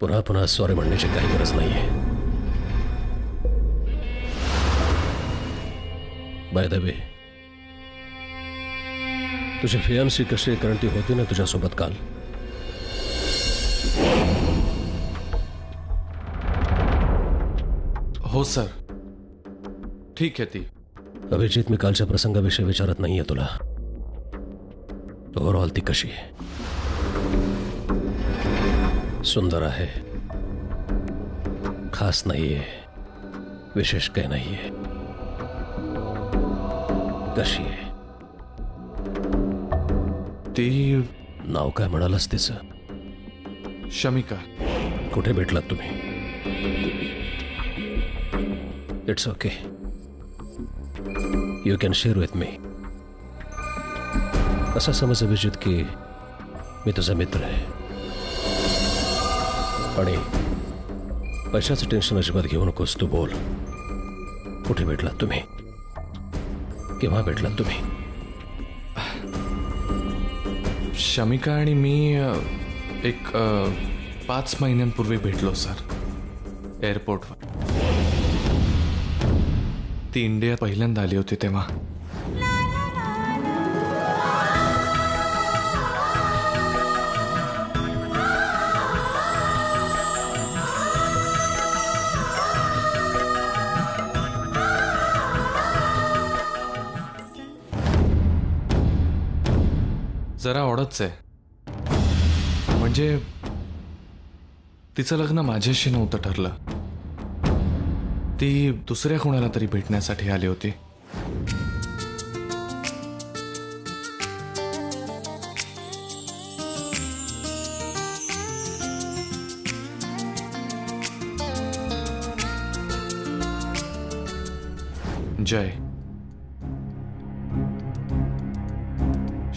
पुन्हा पुन्हा सॉरी म्हणण्याची काही गरज नाहीये. बाय द वे, तुझी फियांसी कशी, कारण ती होती ना तुझ्यासोबत काल? हो सर, ठीक आहे ती. अभिजित, मी कालच्या प्रसंगाविषयी विचारत नाहीये तुला. ओव्हरऑल ती कशी आहे? सुंदर आहे, खास नाहीये, विशेष काही नाहीये. कशी आहे ती? नाव काय म्हणालस तिचं? शमिका. कुठे भेटलात तुम्ही? It's okay, you can share with me. असा समज अभिजित की मी तुझा मित्र आहे आणि पैशाचं टेन्शन अजिबात घेऊ नकोस. तू बोल, कुठे भेटलात तुम्ही? केव्हा भेटलात तुम्ही? शमिका आणि मी एक 5 महिन्यांपूर्वी भेटलो सर, एअरपोर्टवर. ती इंडिया पहिल्यांदा आली होती तेव्हा. जरा ओढच आहे, म्हणजे तिचं लग्न माझ्याशी नव्हतं ठरलं. ती दुसऱ्या कोणाला तरी भेटण्यासाठी आली होती. जय,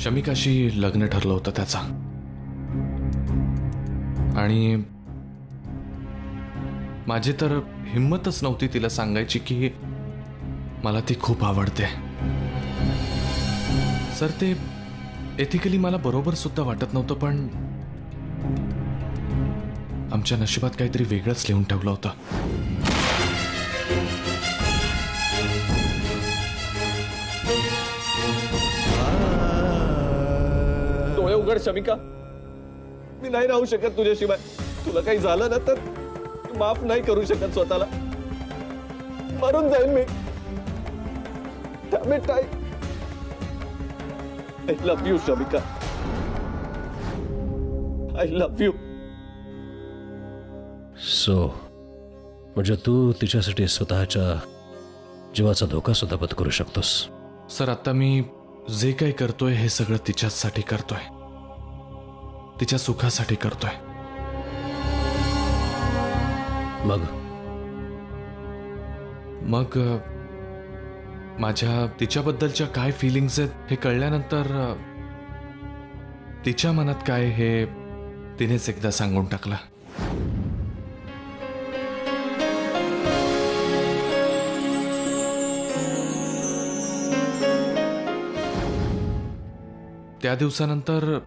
शमिकाशी लग्न ठरलं होतं त्याचा. आणि माझी तर हिम्मतच नव्हती तिला सांगायची की मला ती खूप आवडते. सर, ते एथिकली मला बरोबर सुद्धा वाटत नव्हतं, पण आमच्या नशिबात काहीतरी वेगळंच लिहून ठेवलं होतं. डोळे उघड शमिका, मी नाही राहू शकत तुझ्याशिवाय. तुला काही झालं ना तर माफ नाही करू शकत स्वतःला. मरून जाईल मी. I love you Shamika, I love you. So म्हणजे तू तिच्यासाठी स्वतःच्या जीवाचा धोका सुद्धा पत्करू शकतोस? सर, आता मी जे काही करतोय हे सगळं तिच्यासाठी करतोय, तिच्या सुखासाठी करतोय. मग माझ्या तिच्याबद्दलच्या काय फिलिंग्स आहेत हे कळल्यानंतर तिच्या मनात काय हे तिनेच एकदा सांगून टाकलं. त्या दिवसानंतर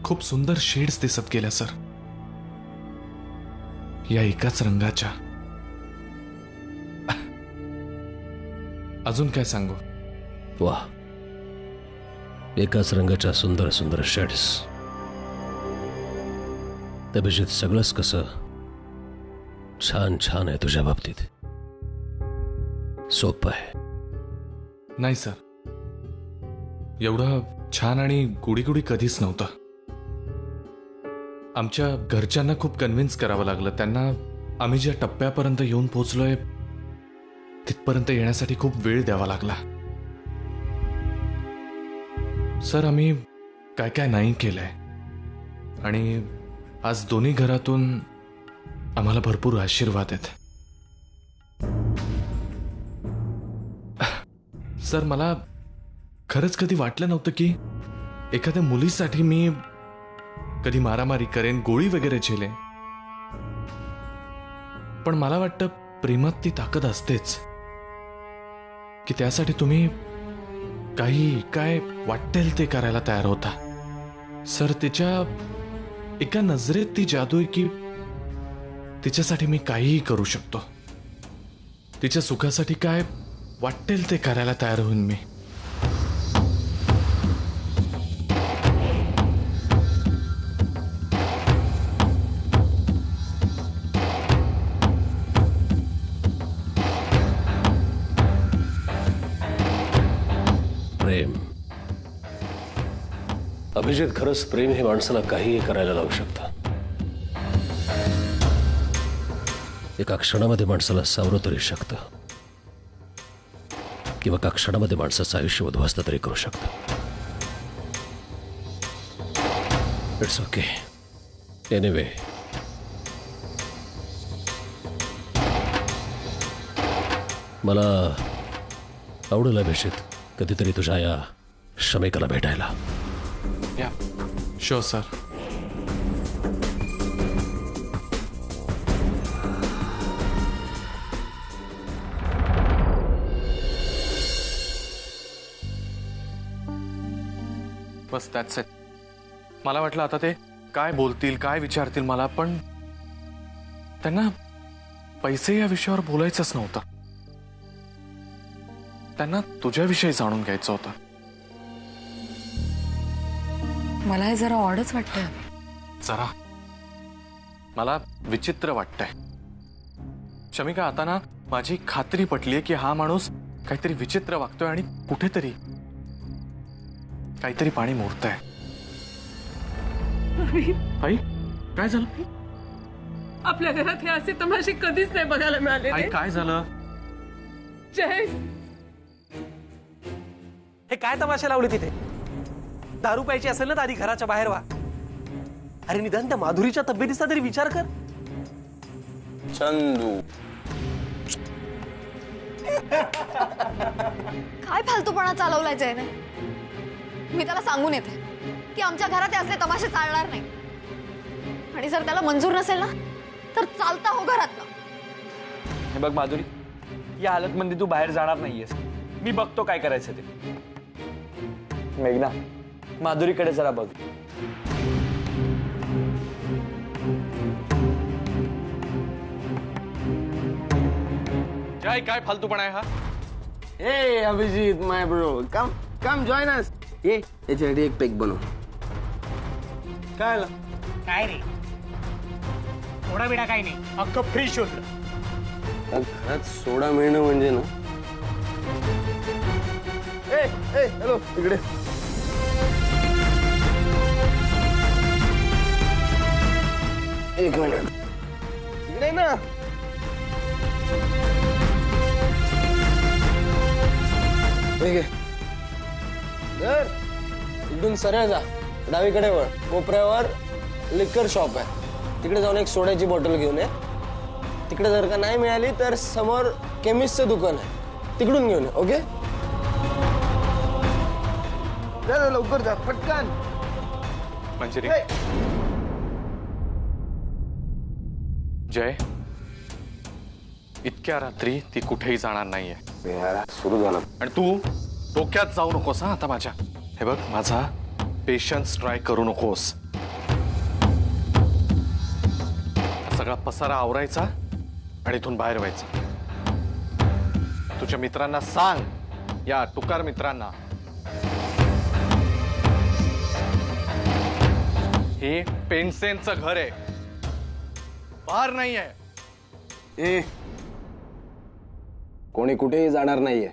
खूप सुंदर शेड्स दिसत गेल्या सर, या एकाच रंगाच्या. अजून काय सांगू? वाह, एकाच रंगाच्या सुंदर सुंदर शेड्स. अभिजित, सगळंच कसं छान छान आहे तुझ्या बाबतीत. सोपं आहे. नाही सर, एवढं छान आणि गुडी कधीच नव्हतं. आमच्या घरच्यांना खूप कन्व्हिन्स करावं लागलं. त्यांना आम्ही ज्या टप्प्यापर्यंत येऊन पोहोचलोय तिथपर्यंत येण्यासाठी खूप वेळ द्यावा लागला. सर, आम्ही काय काय नाही केलंय आणि आज दोन्ही घरातून आम्हाला भरपूर आशीर्वाद आहेत. सर, मला खरंच कधी वाटलं नव्हतं की एखाद्या मुलीसाठी मी कधी मारामारी करेन, गोळी वगैरे झेलेन. पण मला वाटतं प्रेमात ती ताकद असतेच की त्यासाठी तुम्ही काही काय वाटेल ते करायला तयार होता. सर, एका नजरेत ती जादू आहे की तिच्यासाठी मी काहीही करू शकतो. तिच्या सुखासाठी काय वाटेल ते करायला तयार होईन मी. प्रेम, अभिजित, खरंच प्रेम हे माणसाला काहीही करायला लावू शकतं. एका क्षणामध्ये माणसाला सावरं तरी शकतं, किंवा एका क्षणामध्ये माणसाचं आयुष्य उद्ध्वस्त तरी करू शकतं. It's okay. एनिवे, मला आवडेल अभिजित कधीतरी तुझ्या या शमिकाला भेटायला. या sure sir. Bus that's it. मला वाटलं आता ते काय बोलतील, काय विचारतील मला, पण त्यांना पैसे या विषयावर बोलायचंच नव्हतं. त्यांना तुझ्याविषयी जाणून घ्यायचं होतं. मला हे जरा ऑडच वाटतंय. जरा मला विचित्र वाटतंय. शमिका, आता ना माझी खात्री पटलीये की हा माणूस काहीतरी विचित्र वागतोय आणि कुठेतरी काहीतरी पाणी मोरतंय. आई, काय झालं? आपल्या घरात हे असे तमाशे कधीच नाही बघायला मिळाले. आई, काय झालं? जय, हे काय तमाशा लावले तिथे? दारू प्यायची असेल ना तर आधी घराच्या बाहेर व्हा. अरे निदान त्या माधुरीच्या तब्येतीचा तरी विचार कर. चंदू, काय फालतूपणा चालवलाय जयने. मी त्याला सांगून येते की आमच्या घरात हे असले तमाशे चालणार नाही. आणि जर त्याला मंजूर नसेल ना तर चालता हो घरात. हे बघ माधुरी, या हालतमध्ये तू बाहेर जाणार नाहीयेस. मी बघतो काय करायचं ते. मेघना, माधुरीकडे जरा बघ. जय, काय फालतूपणा आहे हा? Hey Abhijit, my bro, come join us. ये याच्यासाठी एक पेक बनव. काय आलं? काय रे, थोडा बिडा काय नाही, अख्खं फ्री शोधलं. घरात सोडा मिळणं म्हणजे ना. ए हॅलो, इकडे. एक मिनिट, इकडे ना. ठीक आहे, इथून सरळ जा, डावीकडे वळ. कोपऱ्यावर लिकर शॉप आहे, तिकडे जाऊन एक सोड्याची बॉटल घेऊन ये. तिकडे जर का नाही मिळाली तर समोर केमिस्टचं दुकान आहे, तिकडून घेऊन ये. ओके, लवकर जा, पटकन. मंजिरी, जय, इतक्या रात्री ती कुठेही जाणार नाहीये. सुरू झालं. आणि तू डोक्यात जाऊ नकोस हा आता माझ्या. हे बघ, माझा पेशन्स ट्राय करू नकोस. सगळा पसारा आवरायचा आणि इथून बाहेर व्हायचा. तुझ्या मित्रांना सांग, या तुकार मित्रांना, हे पेनसेनचं घर आहे, बाहेर नाही आहे. ए, कोणी कुठेही जाणार नाहीये.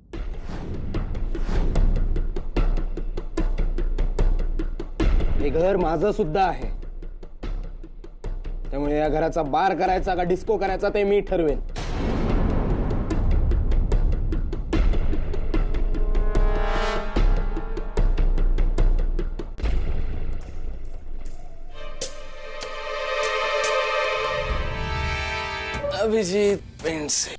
हे घर माझं सुद्धा आहे, त्यामुळे या घराचा बार करायचा का डिस्को करायचा ते मी ठरवेन. अभिजीत पेंडसे.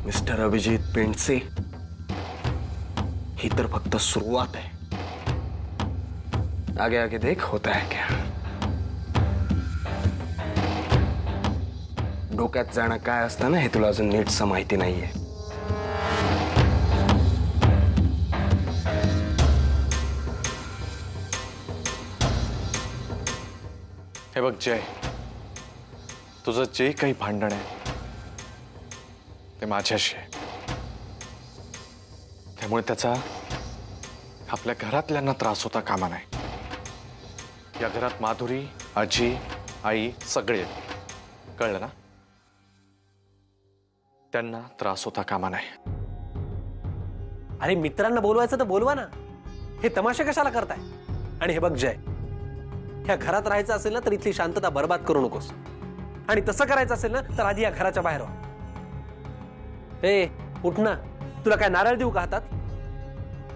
मिस्टर अभिजीत पेंडसे, ही तर फक्त सुरुवात है. आगे आगे देख होता है क्या. डोक्यात जाणं काय असतं ना हे तुला अजून नीटसं माहिती नाहीये. हे बघ जय, तुझं जे काही भांडण आहे ते माझ्याशी आहे. त्यामुळे त्याचा आपल्या घरातल्यांना त्रास होता कामा नाही. या घरात माधुरी, आजी, आई सगळे आहेत. कळलं ना? त्यांना त्रास होता कामा नाही. अरे मित्रांना बोलवायचं तर बोलवा ना, हे तमाशे कशाला करताय? आणि हे बघ जय, ह्या घरात राहायचं असेल ना तर इथली शांतता बर्बाद करू नकोस. आणि तसं करायचं असेल ना तर आधी या घराच्या बाहेर व्हा. ए उठ ना, तुला काय नारळ देऊ का हातात?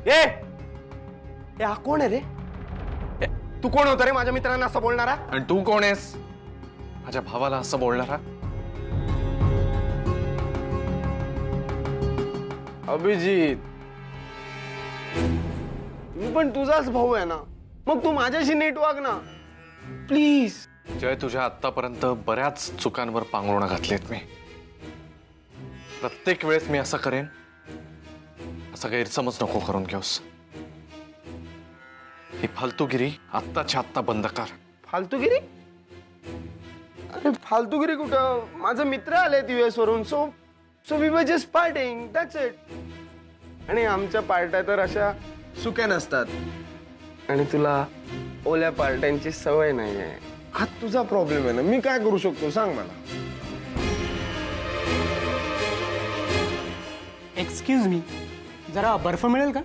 ए हा कोण आहे रे? तू कोण होता रे माझ्या मित्रांना असं बोलणारा? आणि तू कोण आहेस माझ्या भावाला असं बोलणारा? अभिजित, मी पण तुझाच भाऊ आहे ना, मग तू माझ्याशी नीट वाग ना प्लीज. जय, तुझ्या आतापर्यंत बऱ्याच चुकांवर पांघरुणा घातलीत मी. प्रत्येक वेळेस मी असं करेन असा गैरसमज नको करून घेऊस. ही फालतूगिरी आत्ताच्या आत्ता बंद कर. फालतूगिरी? अरे फालतूगिरी कुठं? माझे मित्र आले US वरून, so we were just partying, that's it. आणि आमच्या पार्ट्या तर अशा सुक्या नसतात. आणि तुला ओल्या पार्ट्यांची सवय नाही आहे. हा तुझा प्रॉब्लेम आहे ना. मी काय करू शकतो सांग मला? एक्सक्यूज मी, जरा बर्फ मिळेल का?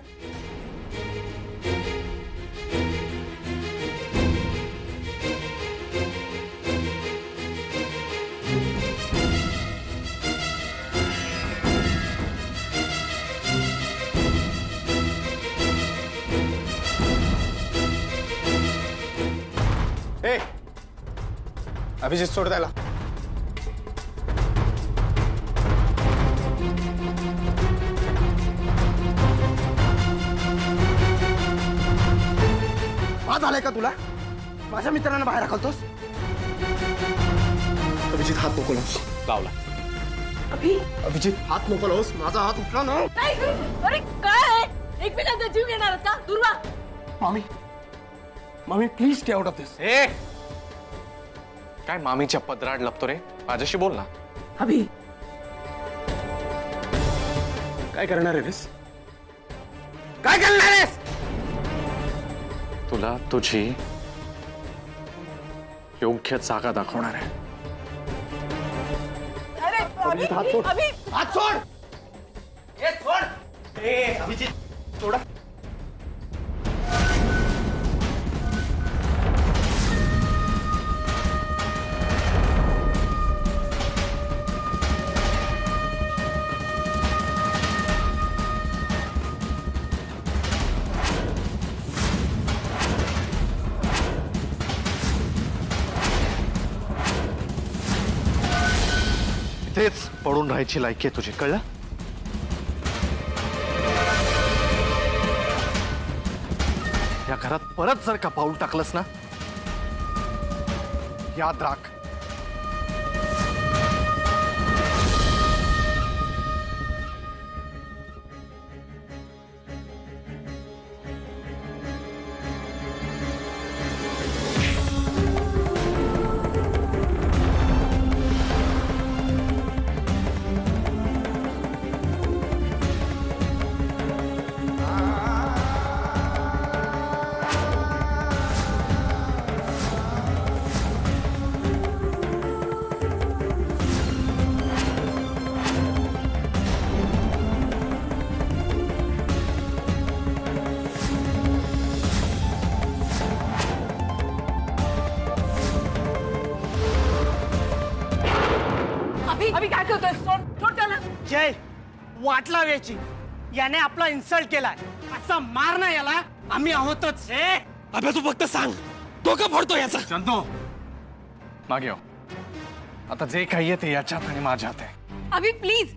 ए अभिजित, सोड त्याला. वाद आलाय का तुला? माझ्या मित्रांना बाहेर हाकलतोस? अभिजित, हात नको लावूस. लावला. अभिजित, हात नको लावूस. माझा हात उठला ना. अरे काय एकमेकांचा जीव घेणार का? दुर्वा, मामी प्लीज स्टे आउट ऑफ दिस. ए काय मामीच्या पदराड लपतो रे? माझ्याशी बोल ना. अभि काय करणार आहेस? काय करणार आहेस? तुला तुझी योग्य जागा दाखवणार आहे. अरे अभिजित, हात सोड. अभि हात सोड. ए सोड. ए अभिजित, सोड. तेच पडून राहायची लायकी आहे तुझी. कळलं? या घरात परत जर का पाऊल टाकलंस ना, याद राख. अभि काय करतोय? सोड सोड त्याला. जय, वाट लावायची. याने आपला इन्सल्ट केलाय. असा मार ना याला. आम्ही आहोतच. अबे तू फक्त सांग, डोकं फोडतो याचा. शांतो, मागे हो. आता जे काही आहे ते याच्यात आणि माझ्यात आहे. अभि प्लीज,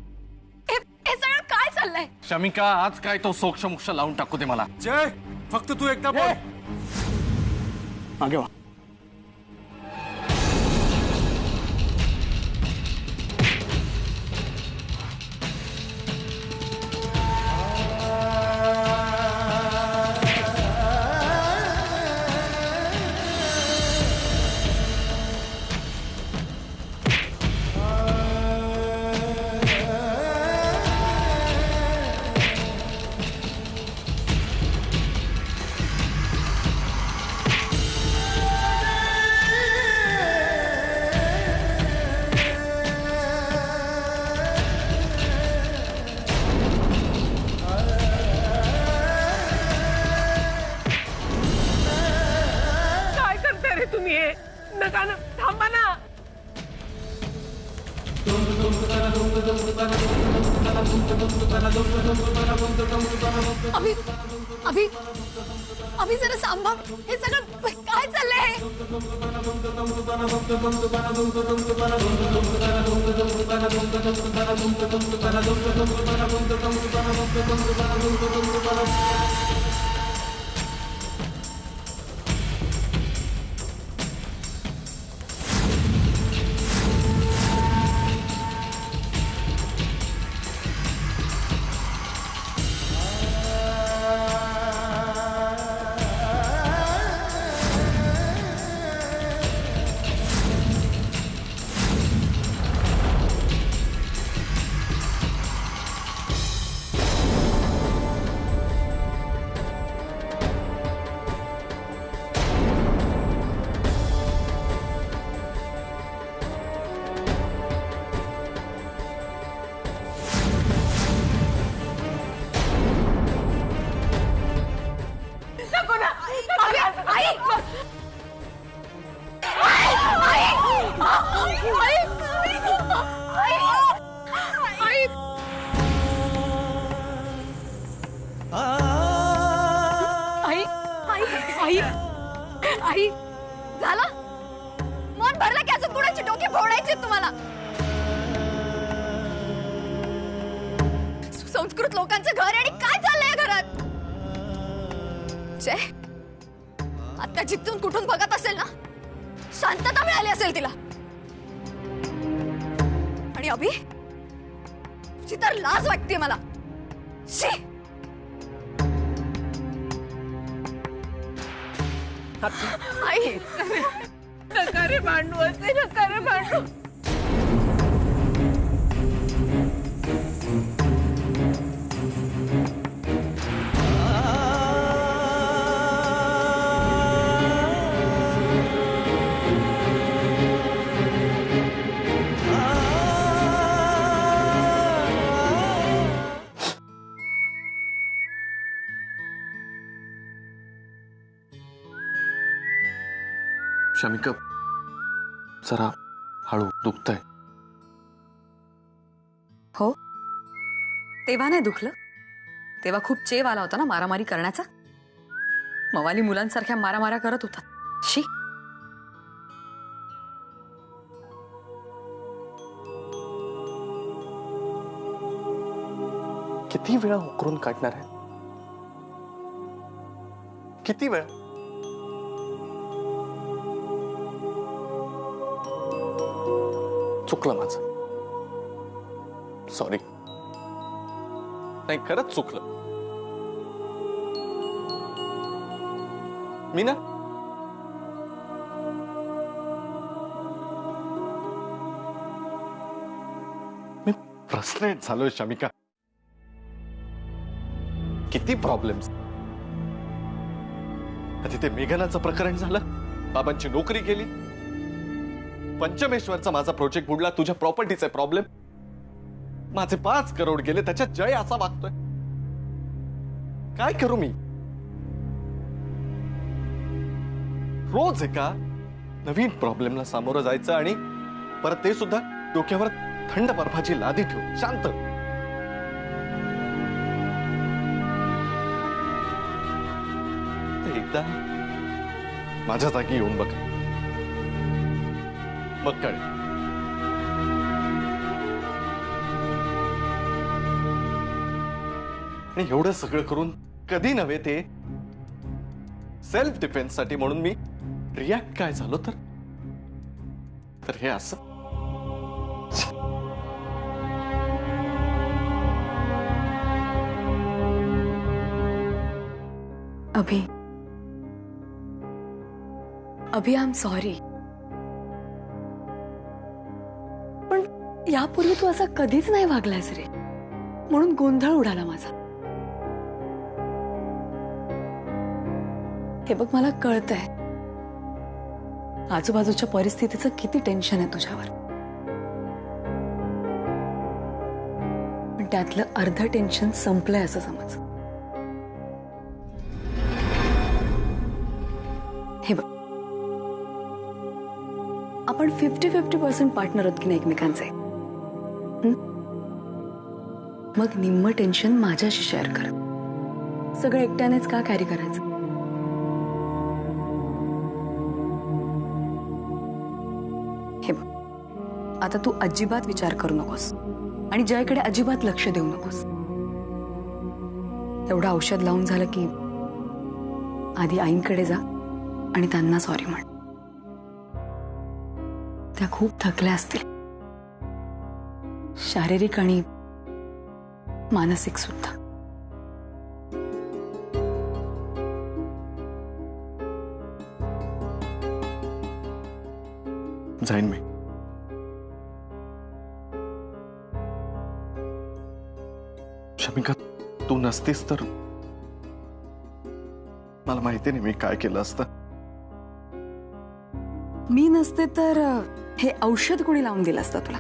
हे सगळं काय चाललंय? शमिका, आज काय तो सोक्ष मोक्ष लावून टाकू दे मला. जय, फक्त तू एकदा बोल. मागे वा. अभि अभि अभि जरा सांभाळ. हे सगळं काय चाललंय? आई झाला? मन भरलं की अजून कुणाची डोकी फोडायची तुम्हाला? सुसंस्कृत लोकांचं घर आणि काय चाललंय घरात? जय आता जिथून कुठून बघत असेल ना, शांतता मिळाली असेल तिला. आणि अभि तुझी तर लाज वाटते मला. शी आई नका रे भांडू असे, नका रे भांडू. शमिका जरा हळू, दुखतंय. हो तेव्हा नाही दुखलं. तेव्हा खूप चेव आला होता ना मारामारी करण्याचा. मवाली मुलांसारख्या मारामाऱ्या करत होता. शी किती वेळा उकरून काढणार आहे? किती वेळा? चुकलं माझं. सॉरी. नाही खरंच चुकलं. मी ना मी फ्रस्ट्रेट झालोय शमिका. किती प्रॉब्लेम्स. आधी ते मेघनाचं प्रकरण झालं, बाबांची नोकरी गेली, पंचमेश्वरचा माझा प्रोजेक्ट बुडला, तुझ्या प्रॉपर्टीचे प्रॉब्लेम, माझे 5 करोड गेले, त्याच्यात जय असा वागतोय. काय करू मी? रोज एका नवीन प्रॉब्लेमला सामोरं जायचं आणि परत ते सुद्धा डोक्यावर थंड बर्फाची लादी ठेवून शांत. एकदा माझ्या जागी येऊन बघ, मग कळेल. आणि एवढं सगळं करून कधी नव्हे ते सेल्फ डिफेन्स साठी म्हणून मी रिॲक्ट काय झालो तर हे असं. अभि अभि आय एम सॉरी. पण यापूर्वी तू असा कधीच नाही वागलास रे, म्हणून गोंधळ उडाला माझा. हे बघ मला कळतंय आजूबाजूच्या परिस्थितीचं किती टेन्शन आहे तुझ्यावर, पण त्यातलं अर्ध टेन्शन संपलंय असं समज. हे बघ आपण 50-50% पार्टनर आहोत की नाही एकमेकांचे. मग निम्म टेन्शन माझ्याशी शेअर कर. सगळं एकट्यानेच का कॅरी करायचं? हे बघ, आता तू अजिबात विचार करू नकोस आणि जयकडे अजिबात लक्ष देऊ नकोस. एवढं औषध लावून झालं की आधी आईंकडे जा आणि त्यांना सॉरी म्हण. त्या खूप थकल्या असतील, शारीरिक आणि मानसिक सुद्धा. जाईन मी. शमिका, तू नसतीस तर मला माहिती नाही मी काय केलं असतं. मी नसते तर हे औषध कोणी लावून दिलं असतं तुला?